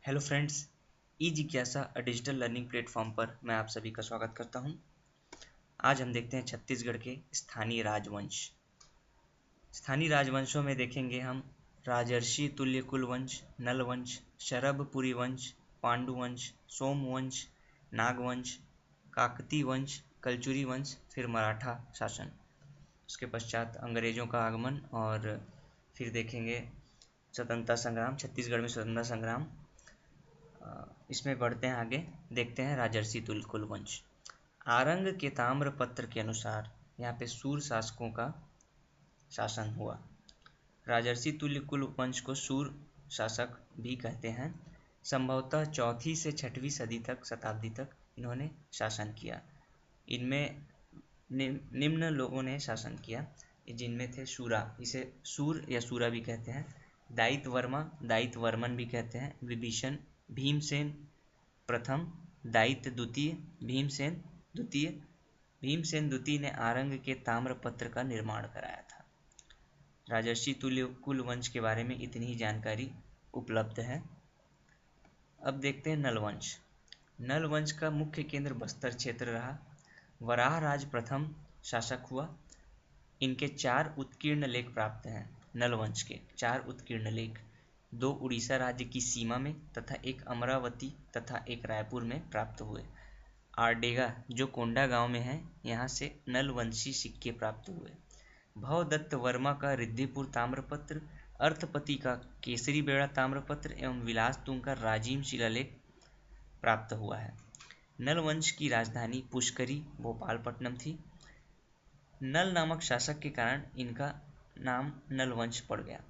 Hello friends, ई जिज्ञासा digital learning platform पर मैं आप सभी का स्वागत करता हूं। आज हम देखते हैं छत्तीसगढ़ के स्थानीय राजवंश। स्थानीय राजवंशों में देखेंगे हम राजर्षि तुल्यकुल वंश, नलवंश, शरभपुरी वंश, पांडुवंश, सोमवंश, नागवंश, काकती वंश, कलचुरी वंश, फिर मराठा शासन। उसके पश्चात अंग्रेजों का आगमन और फिर देखेंगे स्वतंत्रता संग्राम, छत्तीसगढ़ में स्वतंत्रता संग्राम। इसमें बढ़ते हैं आगे, देखते हैं राजर्षि तुल्यकुल वंश। आरंग के ताम्रपत्र के अनुसार यहाँ पे सूर शासकों का शासन हुआ। राजर्षि तुल्यकुल वंश को सूर शासक भी कहते हैं। संभवतः चौथी से छठवीं सदी तक शताब्दी तक इन्होंने शासन किया। इनमें निम्न लोगों ने शासन किया, जिनमें थे सूरा, इसे सूर या सूरा भी कहते हैं, दायित्य वर्मा, दायित्य वर्मन भी कहते हैं, विभीषण, भीमसेन प्रथम, दायित्य द्वितीय, भीमसेन द्वितीय। भीमसेन द्वितीय ने आरंग के ताम्रपत्र का निर्माण कराया था। राजर्षि तुल्यकुल वंश के बारे में इतनी ही जानकारी उपलब्ध है। अब देखते हैं नलवंश। नलवंश का मुख्य केंद्र बस्तर क्षेत्र रहा। वराहराज प्रथम शासक हुआ। इनके 4 उत्कीर्ण लेख प्राप्त हैं। नलवंश के 4 उत्कीर्ण लेख 2 उड़ीसा राज्य की सीमा में तथा एक अमरावती तथा एक रायपुर में प्राप्त हुए। आरडेगा जो कोंडा गांव में है, यहाँ से नलवंशी सिक्के प्राप्त हुए। भवदत्त वर्मा का रिद्धिपुर ताम्रपत्र, अर्थपति का केसरी बेड़ा ताम्रपत्र एवं विलास तुंग का राजिम शिलालेख प्राप्त हुआ है। नलवंश की राजधानी पुष्करी भोपालपट्टनम थी। नल नामक शासक के कारण इनका नाम नलवंश पड़ गया।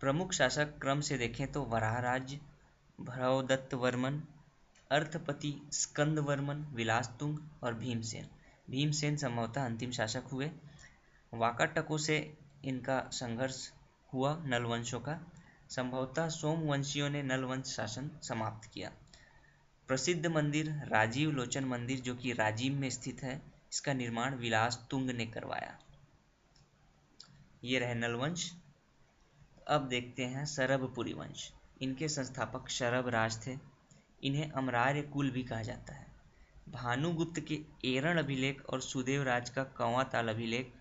प्रमुख शासक क्रम से देखें तो वराहराज, भवदत्त वर्मन, अर्थपति स्कंदवर्मन, विलासतुंग और भीमसेन। भीमसेन संभवतः अंतिम शासक हुए। वाकाटकों से इनका संघर्ष हुआ नलवंशों का। संभवतः सोमवंशियों ने नलवंश शासन समाप्त किया। प्रसिद्ध मंदिर राजीव लोचन मंदिर, जो कि राजिम में स्थित है, इसका निर्माण विलासतुंग ने करवाया। ये रहे नलवंश। अब देखते हैं शरभपुरी वंश। इनके संस्थापक शरभ राज थे। इन्हें अमरार्य कुल भी कहा जाता है। भानुगुप्त के एरण अभिलेख और सुदेव राज का कंवाताल अभिलेख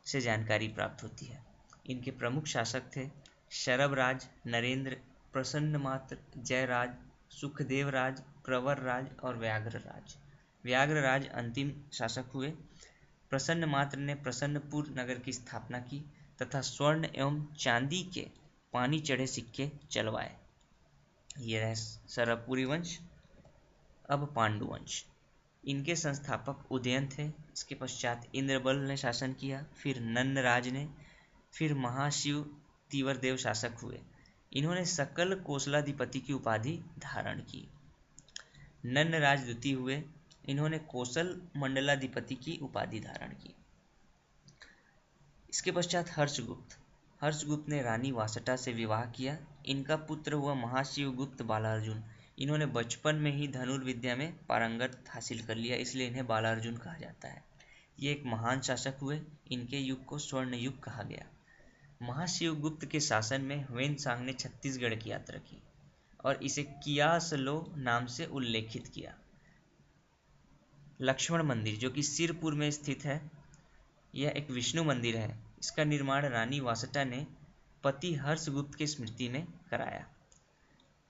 से जानकारी प्राप्त होती है। इनके प्रमुख शासक थे शरभ राज, नरेंद्र, प्रसन्नमात्र, जयराज, सुखदेव राज, प्रवर राज और व्याघ्र राज। व्याघ्र राज अंतिम शासक हुए। प्रसन्नमात्र ने प्रसन्नपुर नगर की स्थापना की तथा स्वर्ण एवं चांदी के पानी चढ़े सिक्के चलवाए। ये रहे शरभपुरी वंश। अब पांडुवंश। इनके संस्थापक उदयन थे। इसके पश्चात इंद्रबल ने शासन किया, फिर नन्नराज ने, फिर महाशिव तीवरदेव शासक हुए। इन्होंने सकल कोसलाधिपति की उपाधि धारण की। नन्नराज द्वितीय हुए। इन्होंने कोसल मंडलाधिपति की उपाधि धारण की। इसके पश्चात हर्षगुप्त। हर्षगुप्त ने रानी वासटा से विवाह किया। इनका पुत्र हुआ महाशिवगुप्त बालार्जुन। इन्होंने बचपन में ही धनुर्विद्या में पारंगत हासिल कर लिया, इसलिए इन्हें बालार्जुन कहा जाता है। ये एक महान शासक हुए। इनके युग को स्वर्ण युग कहा गया। महाशिवगुप्त के शासन में ह्वेनसांग ने छत्तीसगढ़ की यात्रा की और इसे कियासलो नाम से उल्लेखित किया। लक्ष्मण मंदिर, जो कि सिरपुर में स्थित है, यह एक विष्णु मंदिर है। इसका निर्माण रानी वासटा ने पति हर्षगुप्त की स्मृति में कराया।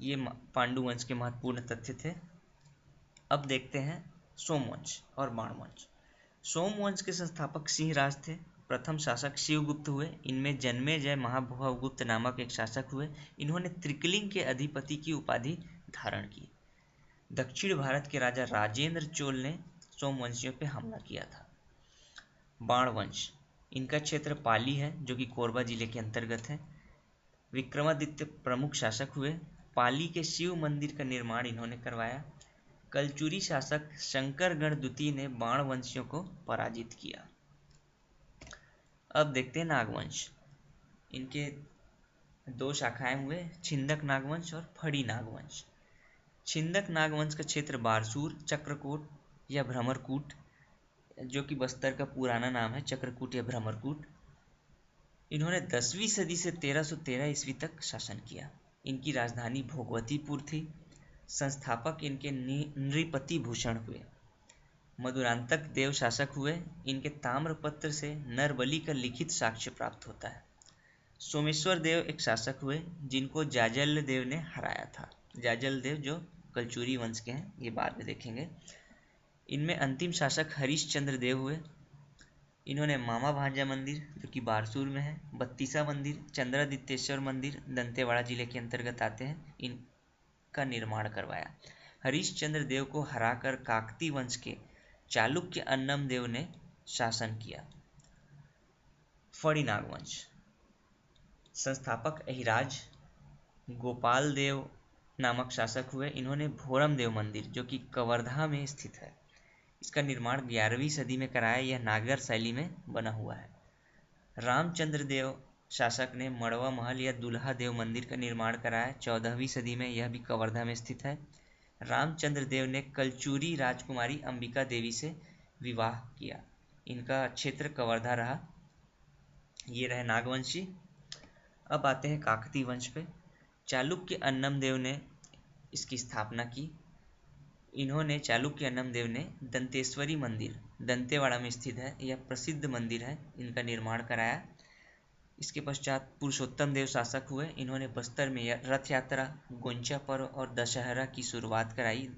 ये पांडुवंश के महत्वपूर्ण तथ्य थे। अब देखते हैं सोमवंश और बाणवंश। सोमवंश के संस्थापक सिंहराज थे। प्रथम शासक शिवगुप्त हुए। इनमें जन्मेजय महाभुवगुप्त नामक एक शासक हुए। इन्होंने त्रिकलिंग के अधिपति की उपाधि धारण की। दक्षिण भारत के राजा राजेंद्र चोल ने सोमवंशियों पर हमला किया था। बाणवंश। इनका क्षेत्र पाली है, जो कि कोरबा जिले के अंतर्गत है। विक्रमादित्य प्रमुख शासक हुए। पाली के शिव मंदिर का निर्माण इन्होंने करवाया। कलचुरी शासक शंकरगढ़ द्वितीय ने बाणवंशियों को पराजित किया। अब देखते हैं नागवंश। इनके 2 शाखाएं हुए, छिंदक नागवंश और फड़ी नागवंश। छिंदक नागवंश का क्षेत्र बारसूर, चक्रकोट या भ्रमरकूट, जो कि बस्तर का पुराना नाम है, चक्रकूट या भ्रमरकूट। इन्होंने 10वीं सदी से 1313 ईस्वी तक शासन किया। इनकी राजधानी भोगवतीपुर थी। संस्थापक इनके नृपति भूषण हुए। मधुरांतक देव शासक हुए। इनके ताम्रपत्र से नरबली का लिखित साक्ष्य प्राप्त होता है। सोमेश्वर देव एक शासक हुए जिनको जाजल देव ने हराया था। जाजल देव जो कलचुरी वंश के हैं, ये बाद में देखेंगे। इनमें अंतिम शासक हरिश्चंद्र देव हुए। इन्होंने मामा भांजा मंदिर जो कि बारसूर में है, बत्तीसा मंदिर, चंद्रादित्येश्वर मंदिर दंतेवाड़ा जिले के अंतर्गत आते हैं, इनका निर्माण करवाया। हरिश्चंद्र देव को हराकर काकती वंश के चालुक्य अन्नम देव ने शासन किया। फणिनाग वंश संस्थापक अहिराज गोपाल देव नामक शासक हुए। इन्होंने भोरम देव मंदिर जो कि कवर्धा में स्थित है, इसका निर्माण 11वीं सदी में कराया। यह नागर शैली में बना हुआ है। रामचंद्र देव शासक ने मड़वा महल या दुल्हा देव मंदिर का निर्माण कराया 14वीं सदी में, यह भी कवर्धा में स्थित है। रामचंद्र देव ने कलचुरी राजकुमारी अंबिका देवी से विवाह किया। इनका क्षेत्र कवर्धा रहा। ये रहे नागवंशी। अब आते हैं काकती वंश पे। चालुक्य अन्नम देव ने इसकी स्थापना की। इन्होंने चालुक्य अन्नम देव ने दंतेश्वरी मंदिर दंतेवाड़ा में स्थित है, यह प्रसिद्ध मंदिर है, इनका निर्माण कराया। इसके पश्चात पुरुषोत्तम देव शासक हुए। इन्होंने बस्तर में रथ यात्रा, गोंचा पर्व और दशहरा की शुरुआत कराई।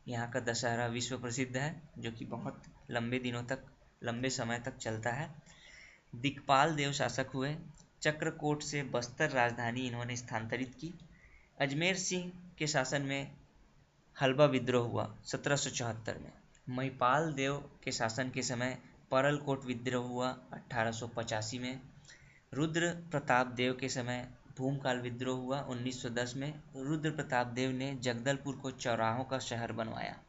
यहाँ का दशहरा विश्व प्रसिद्ध है जो कि बहुत लंबे समय तक चलता है। दिक्पाल देव शासक हुए। चक्रकोट से बस्तर राजधानी इन्होंने स्थानांतरित की। अजमेर सिंह के शासन में हलबा विद्रोह हुआ 1774 में। महिपाल देव के शासन के समय परलकोट विद्रोह हुआ 1885 में। रुद्र प्रताप देव के समय भूमकाल विद्रोह हुआ 1910 में। रुद्र प्रताप देव ने जगदलपुर को चौराहों का शहर बनवाया।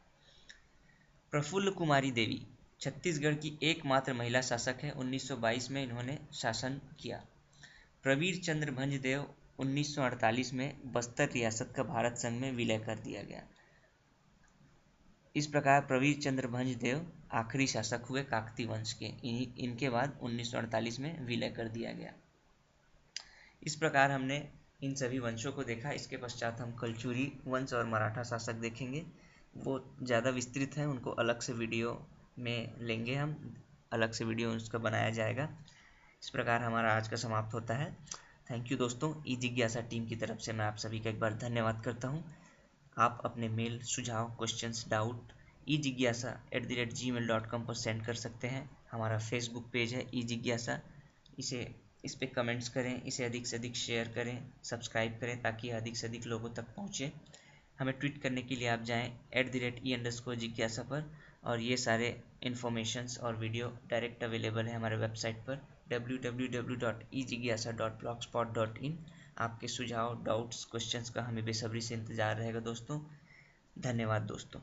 प्रफुल्ल कुमारी देवी छत्तीसगढ़ की एकमात्र महिला शासक है। 1922 में इन्होंने शासन किया। प्रवीर चंद्र भंज देव 1948 में बस्तर रियासत का भारत संघ में विलय कर दिया गया। इस प्रकार प्रवीर चंद्र भंज देव आखिरी शासक हुए काकती वंश के। इनके बाद 1948 में विलय कर दिया गया। इस प्रकार हमने इन सभी वंशों को देखा। इसके पश्चात हम कलचुरी वंश और मराठा शासक देखेंगे। वो ज़्यादा विस्तृत हैं, उनको अलग से वीडियो में लेंगे हम, अलग से वीडियो उसका बनाया जाएगा। इस प्रकार हमारा आज का समाप्त होता है। थैंक यू दोस्तों। ई जिज्ञासा टीम की तरफ से मैं आप सभी का एक बार धन्यवाद करता हूँ। आप अपने मेल, सुझाव, क्वेश्चंस, डाउट ejigyasa@gmail.com पर सेंड कर सकते हैं। हमारा फेसबुक पेज है ई जिज्ञासा, इस पे कमेंट्स करें, इसे अधिक से अधिक शेयर करें, सब्सक्राइब करें ताकि अधिक से अधिक लोगों तक पहुँचे। हमें ट्वीट करने के लिए आप जाएँ @e_जिज्ञासा पर, और ये सारे इन्फॉर्मेशंस और वीडियो डायरेक्ट अवेलेबल है हमारे वेबसाइट पर www.ejigyasa.blogspot.in। आपके सुझाव, डाउट्स, क्वेश्चंस का हमें बेसब्री से इंतज़ार रहेगा दोस्तों। धन्यवाद दोस्तों।